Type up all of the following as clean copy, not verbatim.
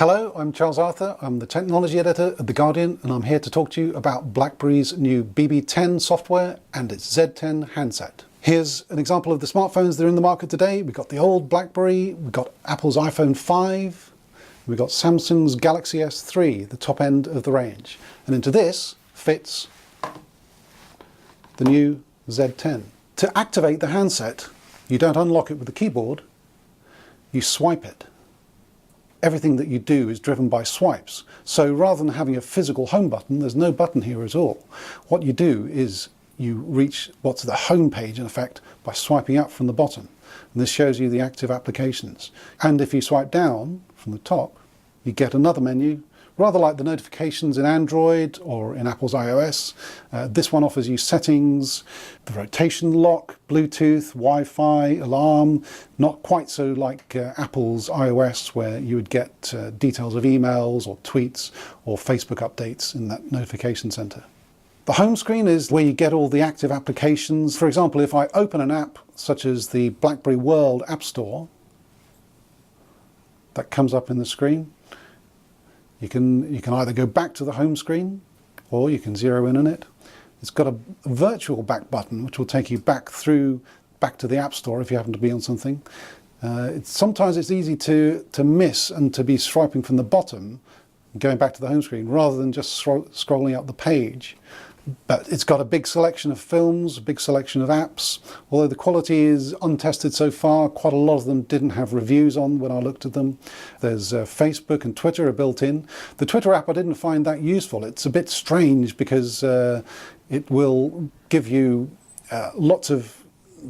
Hello, I'm Charles Arthur. I'm the technology editor at The Guardian, and I'm here to talk to you about BlackBerry's new BB10 software and its Z10 handset. Here's an example of the smartphones that are in the market today. We've got the old BlackBerry, we've got Apple's iPhone 5, we've got Samsung's Galaxy S3, the top end of the range. And into this fits the new Z10. To activate the handset, you don't unlock it with the keyboard, you swipe it. Everything that you do is driven by swipes. So rather than having a physical home button, there's no button here at all. What you do is you reach what's the home page, in effect, by swiping up from the bottom. And this shows you the active applications. And if you swipe down from the top, you get another menu, rather like the notifications in Android or in Apple's iOS. This one offers you settings, the rotation lock, Bluetooth, Wi-Fi, alarm, not quite so like Apple's iOS, where you would get details of emails or tweets or Facebook updates in that notification center. The home screen is where you get all the active applications. For example, if I open an app such as the BlackBerry World App Store, that comes up in the screen. You can either go back to the home screen or you can zero in on it. It's got a virtual back button which will take you back to the App Store if you happen to be on something. Sometimes it's easy to miss and to be swiping from the bottom, going back to the home screen, rather than just scrolling up the page. But it's got a big selection of films, a big selection of apps. Although the quality is untested so far, quite a lot of them didn't have reviews on when I looked at them. There's Facebook and Twitter are built in. The Twitter app I didn't find that useful. It's a bit strange because it will give you lots of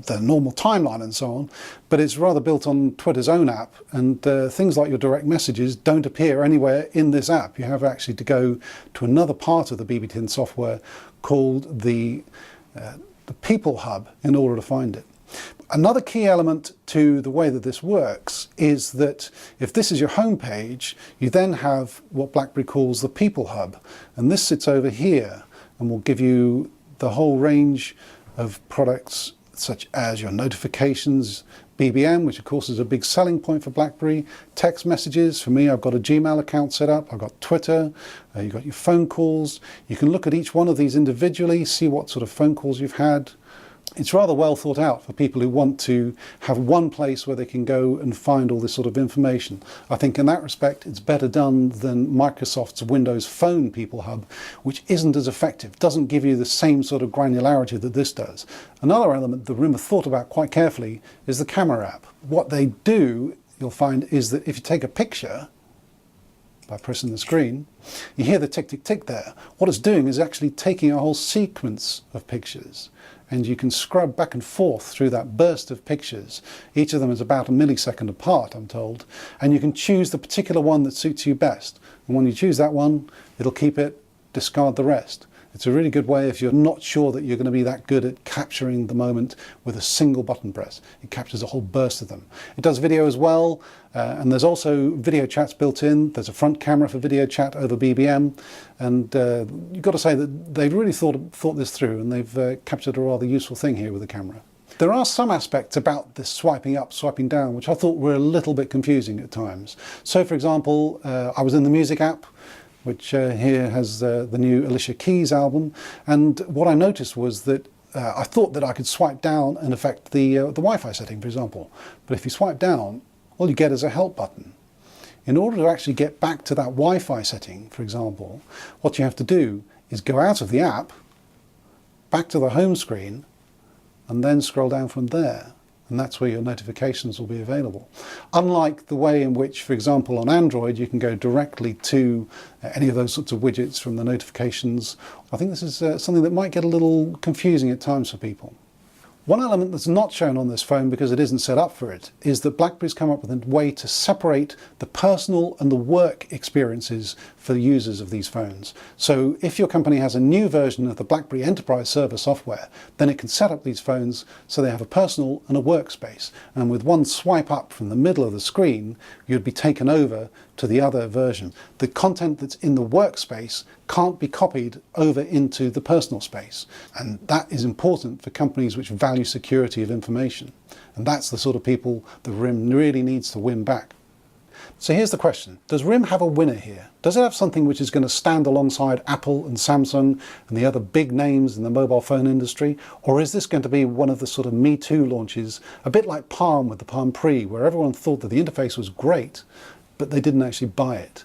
the normal timeline and so on, but it's rather built on Twitter's own app, and things like your direct messages don't appear anywhere in this app. You have actually to go to another part of the BB10 software called the People Hub in order to find it. Another key element to the way that this works is that if this is your home page, you then have what BlackBerry calls the People Hub, and this sits over here and will give you the whole range of products such as your notifications, BBM, which of course is a big selling point for BlackBerry, text messages. For me, I've got a Gmail account set up, I've got Twitter, you've got your phone calls. You can look at each one of these individually, see what sort of phone calls you've had. It's rather well thought out for people who want to have one place where they can go and find all this sort of information. I think in that respect it's better done than Microsoft's Windows Phone People Hub, which isn't as effective, doesn't give you the same sort of granularity that this does. Another element that RIM have thought about quite carefully is the camera app. What they do, you'll find, is that if you take a picture by pressing the screen, you hear the tick, tick, tick there. What it's doing is actually taking a whole sequence of pictures, and you can scrub back and forth through that burst of pictures. Each of them is about a millisecond apart, I'm told, and you can choose the particular one that suits you best. And when you choose that one, it'll keep it, discard the rest. It's a really good way if you're not sure that you're going to be that good at capturing the moment with a single button press. It captures a whole burst of them. It does video as well, and there's also video chats built in. There's a front camera for video chat over BBM, and you've got to say that they've really thought this through, and they've captured a rather useful thing here with the camera. There are some aspects about this swiping up, swiping down, which I thought were a little bit confusing at times. So, for example, I was in the music app, which here has the new Alicia Keys album, and what I noticed was that I thought that I could swipe down and affect the Wi-Fi setting, for example. But if you swipe down, all you get is a help button. In order to actually get back to that Wi-Fi setting, for example, what you have to do is go out of the app, back to the home screen, and then scroll down from there. And that's where your notifications will be available. Unlike the way in which, for example, on Android, you can go directly to any of those sorts of widgets from the notifications. I think this is something that might get a little confusing at times for people. One element that's not shown on this phone because it isn't set up for it is that BlackBerry's come up with a way to separate the personal and the work experiences for the users of these phones. So if your company has a new version of the BlackBerry Enterprise Server software, then it can set up these phones so they have a personal and a workspace. And with one swipe up from the middle of the screen, you'd be taken over to the other version. The content that's in the workspace can't be copied over into the personal space. And that is important for companies which value security of information. And that's the sort of people that RIM really needs to win back. So here's the question. Does RIM have a winner here? Does it have something which is going to stand alongside Apple and Samsung and the other big names in the mobile phone industry? Or is this going to be one of the sort of Me Too launches, a bit like Palm with the Palm Pre, where everyone thought that the interface was great, but they didn't actually buy it?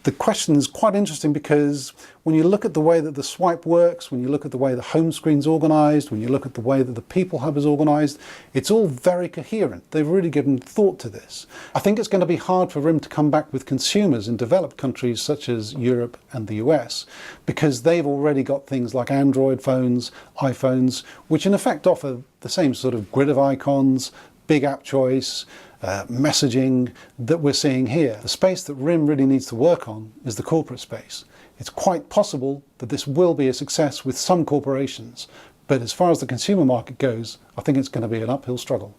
The question is quite interesting because when you look at the way that the swipe works, when you look at the way the home screen's organised, when you look at the way that the People Hub is organised, it's all very coherent. They've really given thought to this. I think it's going to be hard for RIM to come back with consumers in developed countries such as Europe and the US, because they've already got things like Android phones, iPhones, which in effect offer the same sort of grid of icons, big app choice, messaging that we're seeing here. The space that RIM really needs to work on is the corporate space. It's quite possible that this will be a success with some corporations, but as far as the consumer market goes, I think it's going to be an uphill struggle.